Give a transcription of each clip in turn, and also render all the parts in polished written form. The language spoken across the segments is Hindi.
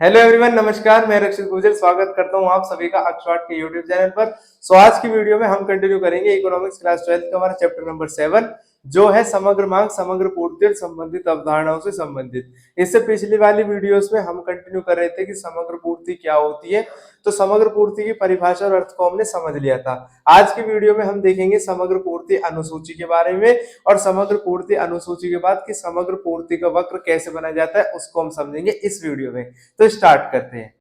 हेलो एवरीवन, नमस्कार। मैं रक्षित गुजर स्वागत करता हूं आप सभी का अक्षवाट के यूट्यूब चैनल पर। आज की वीडियो में हम कंटिन्यू करेंगे इकोनॉमिक्स क्लास 12 का हमारा चैप्टर नंबर 7 जो है समग्र मांग, समग्र पूर्ति और संबंधित अवधारणाओं से संबंधित। इससे पिछली वाली वीडियोस में हम कंटिन्यू कर रहे थे कि समग्र पूर्ति क्या होती है, तो समग्र पूर्ति की परिभाषा और अर्थ को हमने समझ लिया था। आज की वीडियो में हम देखेंगे समग्र पूर्ति अनुसूची के बारे में, और समग्र पूर्ति अनुसूची के बाद कि समग्र पूर्ति का वक्र कैसे बनाया जाता है उसको हम समझेंगे इस वीडियो में। तो स्टार्ट करते हैं।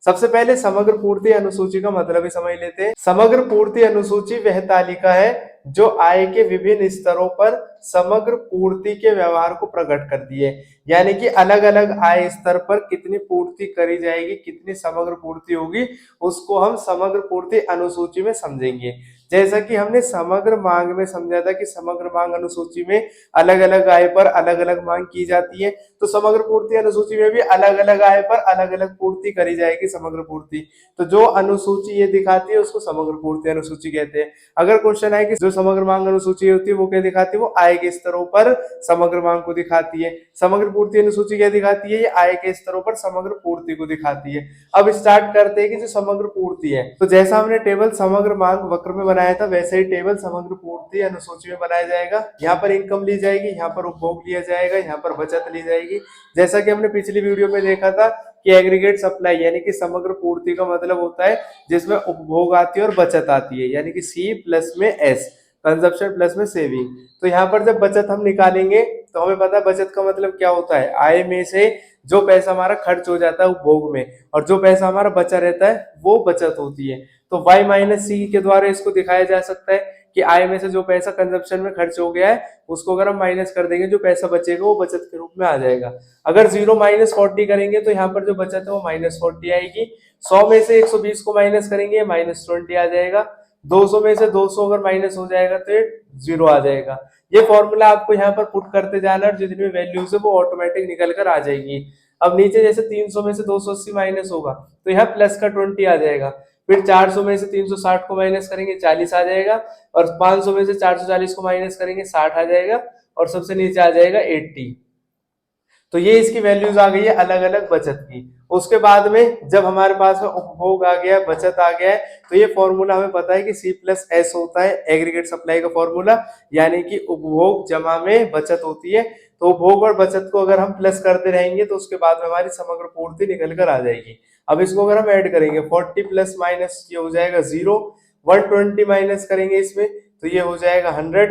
सबसे पहले समग्र पूर्ति अनुसूची का मतलब ही समझ लेते हैं। समग्र पूर्ति अनुसूची वह तालिका है जो आय के विभिन्न स्तरों पर समग्र पूर्ति के व्यवहार को प्रकट करती है। यानी कि अलग अलग आय स्तर पर कितनी पूर्ति करी जाएगी, कितनी समग्र पूर्ति होगी, उसको हम समग्र पूर्ति अनुसूची में समझेंगे। जैसा कि हमने समग्र मांग में समझा था कि समग्र मांग अनुसूची में अलग अलग आय पर अलग अलग मांग की जाती है, तो समग्र पूर्ति अनुसूची में भी अलग अलग आय पर अलग अलग पूर्ति करी जाएगी समग्र पूर्ति। तो जो अनुसूची ये दिखाती है उसको समग्र पूर्ति अनुसूची कहते हैं। अगर क्वेश्चन है कि जो समग्र मांग अनुसूची होती है वो क्या दिखाती है, वो आय के स्तरों पर समग्र मांग को दिखाती है। समग्र पूर्ति अनुसूची क्या दिखाती है, ये आय के स्तरों पर समग्र पूर्ति को दिखाती है। अब स्टार्ट करते हैं कि जो समग्र पूर्ति है, तो जैसा हमने टेबल समग्र मांग वक्र में बनाया था वैसे ही टेबल समग्र पूर्ति अनुसूची में बनाया जाएगा। यहाँ पर इनकम ली जाएगी, यहाँ पर उपभोग लिया जाएगा, यहाँ पर बचत ली जाएगी। जैसा कि हमने पिछली वीडियो में देखा था कि एग्रीगेट सप्लाई यानी कि समग्र पूर्ति का मतलब होता है जिसमें उपभोग आती है और बचत आती है, यानी कि सी प्लस में एस, कंजप्शन प्लस में सेविंग। तो यहाँ पर जब बचत हम निकालेंगे तो हमें पता है बचत का मतलब क्या होता है, आय में से जो पैसा हमारा खर्च हो जाता है उपभोग में और जो पैसा हमारा बचा रहता है वो बचत होती है। तो y माइनस सी के द्वारा इसको दिखाया जा सकता है कि आय में से जो पैसा कंजप्शन में खर्च हो गया है उसको अगर हम माइनस कर देंगे, जो पैसा बचेगा वो बचत के रूप में आ जाएगा। अगर 0 माइनस 40 करेंगे तो यहाँ पर जो बचत है वो माइनस 40 आएगी। 100 में से 120 को माइनस करेंगे माइनस 20 आ जाएगा। 200 में से 200 अगर माइनस हो जाएगा तो ये 0 आ जाएगा। ये फॉर्मूला आपको यहाँ पर पुट करते जाना और जितनी भी वैल्यूज है वो ऑटोमेटिक निकल कर आ जाएगी। अब नीचे जैसे 300 में से 280 माइनस होगा तो यहाँ प्लस का 20 आ जाएगा। फिर 400 में से 360 को माइनस करेंगे 40 आ जाएगा, और 500 में से 440 को माइनस करेंगे 60 आ जाएगा, और सबसे नीचे आ जाएगा 80। तो ये इसकी वैल्यूज आ गई है अलग अलग बचत की। उसके बाद में जब हमारे पास में उपभोग आ गया, बचत आ गया है, तो ये फॉर्मूला हमें पता है कि सी प्लस एस होता है एग्रीगेट सप्लाई का फॉर्मूला, यानी कि उपभोग जमा में बचत होती है। तो उपभोग और बचत को अगर हम प्लस करते रहेंगे तो उसके बाद में हमारी समग्र पूर्ति निकल कर आ जाएगी। अब इसको अगर हम ऐड करेंगे 40 प्लस माइनस ये हो जाएगा 0, 120 माइनस करेंगे इसमें तो ये हो जाएगा 100,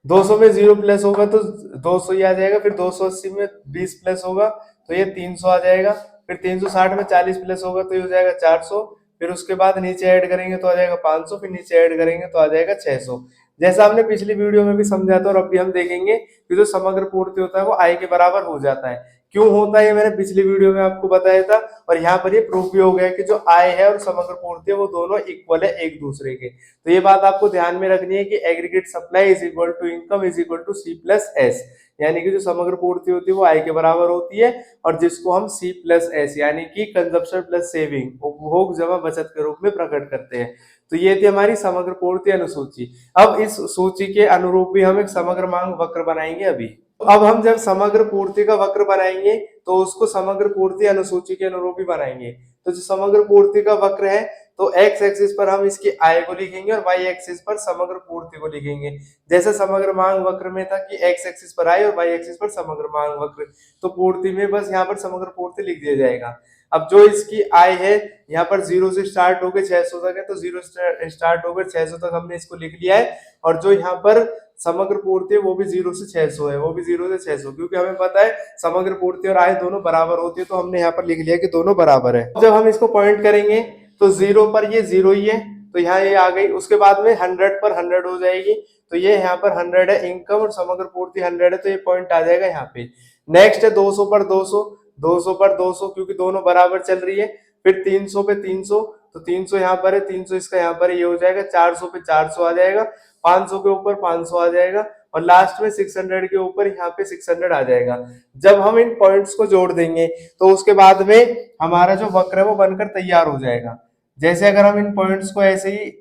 200 में 0 प्लस होगा तो 200 ही आ जाएगा। फिर 280 में 20 प्लस होगा तो ये 300 आ जाएगा। फिर 360 में 40 प्लस होगा तो ये हो जाएगा 400। फिर उसके बाद नीचे ऐड करेंगे तो आ जाएगा 500, फिर नीचे ऐड करेंगे तो आ जाएगा 600। जैसा हमने पिछली वीडियो में भी समझा था और अब भी हम देखेंगे कि जो समग्र पूर्ति होता है वो आय के बराबर हो जाता है। क्यों होता है ये मैंने पिछली वीडियो में आपको बताया था, और यहाँ पर ये प्रूफ भी हो गया कि जो आय है और समग्र पूर्ति है वो दोनों इक्वल है एक दूसरे के। तो ये बात आपको ध्यान में रखनी है कि aggregate supply is equal to income is equal to C plus S, यानी कि जो समग्र पूर्ति होती है वो आय के बराबर होती है, और जिसको हम सी प्लस एस यानी कि कंजप्शन प्लस सेविंग, उपभोग जमा बचत के रूप में प्रकट करते हैं। तो ये थी हमारी समग्र पूर्ति अनुसूची। अब इस सूची के अनुरूप भी हम एक समग्र मांग वक्र बनाएंगे अभी। अब हम जब समग्र पूर्ति का वक्र बनाएंगे तो उसको समग्र पूर्ति अनुसूची के अनुरूप ही बनाएंगे। तो जो समग्र पूर्ति का वक्र है तो एक्स एक्सिस पर हम इसकी आय को लिखेंगे और वाई एक्सिस पर समग्र पूर्ति को लिखेंगे। जैसे समग्र मांग वक्र में था कि एक्स एक्सिस पर आय और वाई एक्सिस पर समग्र मांग वक्र, तो पूर्ति में बस यहाँ पर समग्र पूर्ति लिख दिया जाएगा। अब जो इसकी आय है यहाँ पर 0 से स्टार्ट होकर 600 तक है, तो 0 स्टार्ट होकर 600 तक हमने इसको लिख लिया है। और जो यहाँ पर समग्र पूर्ति है वो भी 0 से 600 है, वो भी 0 से 600, क्योंकि हमें पता है समग्र पूर्ति और आय दोनों बराबर होती है, तो हमने यहाँ पर लिख लिया कि दोनों बराबर है। जब हम इसको पॉइंट करेंगे तो 0 पर ये 0 ही है, तो यहाँ ये आ गई। उसके बाद में 100 पर 100 हो जाएगी, तो ये यहाँ पर 100 है इनकम और समग्र पूर्ति 100 है, तो ये पॉइंट आ जाएगा यहाँ पे। नेक्स्ट है 200 पर 200, 200 पर 200, क्योंकि दोनों बराबर चल रही है। फिर 300 पे 300, तो 300 यहाँ पर है, 300 इसका यहाँ पर ये हो जाएगा। 400 पे 400 आ जाएगा, 500 के ऊपर 500 आ जाएगा, और लास्ट में 600 के ऊपर यहाँ पे 600 आ जाएगा। जब हम इन पॉइंट्स को जोड़ देंगे तो उसके बाद में हमारा जो वक्र है वो बनकर तैयार हो जाएगा। जैसे अगर हम इन पॉइंट्स को ऐसे ही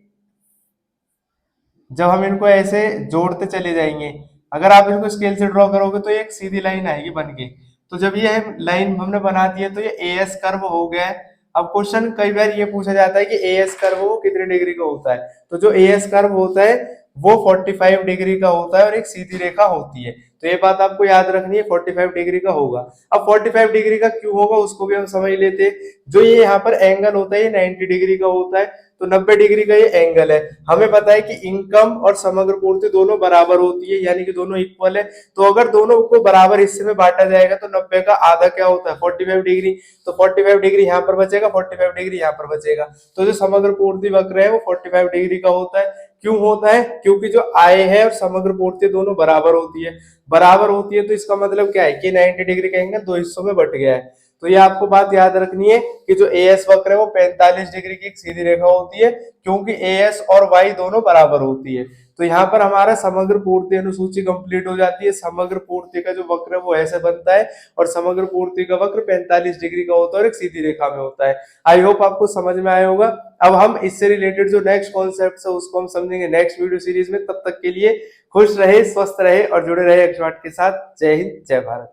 जब हम इनको ऐसे जोड़ते चले जाएंगे, अगर आप इनको स्केल से ड्रॉ करोगे तो ये एक सीधी लाइन आएगी बन के। तो जब ये लाइन हमने बना दी है तो ये ए एस कर्व हो गया है। अब क्वेश्चन कई बार ये पूछा जाता है कि ए एस कर्व वो कितने डिग्री का होता है। तो जो ए एस कर्व होता है वो 45 डिग्री का होता है और एक सीधी रेखा होती है। तो ये बात आपको याद रखनी है, 45 डिग्री का होगा। अब 45 डिग्री का क्यों होगा उसको भी हम समझ लेते हैं। जो ये यहाँ पर एंगल होता है ये 90 डिग्री का होता है, तो 90 डिग्री का ये एंगल है। हमें पता है कि इनकम और समग्र पूर्ति दोनों बराबर होती है, यानी कि दोनों इक्वल है। तो अगर दोनों को बराबर हिस्से में बांटा जाएगा तो 90 का आधा क्या होता है 45 डिग्री। तो 45 डिग्री यहाँ पर बचेगा, 45 डिग्री यहाँ पर बचेगा। तो जो समग्र पूर्ति वक्र है वो 45 डिग्री का होता है। क्यों होता है? क्योंकि जो आय है और समग्र पूर्ति दोनों बराबर होती है। बराबर होती है तो इसका मतलब क्या है कि 90 डिग्री का एंगल दो हिस्सों में बट गया है। तो ये आपको बात याद रखनी है कि जो ए एस वक्र है वो 45 डिग्री की एक सीधी रेखा होती है, क्योंकि ए एस और वाई दोनों बराबर होती है। तो यहाँ पर हमारा समग्र पूर्ति अनुसूची कंप्लीट हो जाती है। समग्र पूर्ति का जो वक्र है वो ऐसे बनता है और समग्र पूर्ति का वक्र 45 डिग्री का होता है और एक सीधी रेखा में होता है। आई होप आपको समझ में आया होगा। अब हम इससे रिलेटेड जो नेक्स्ट कॉन्सेप्ट है उसको हम समझेंगे नेक्स्ट वीडियो सीरीज में। तब तक के लिए खुश रहे, स्वस्थ रहे और जुड़े रहे एक्सपर्ट के साथ। जय हिंद, जय भारत।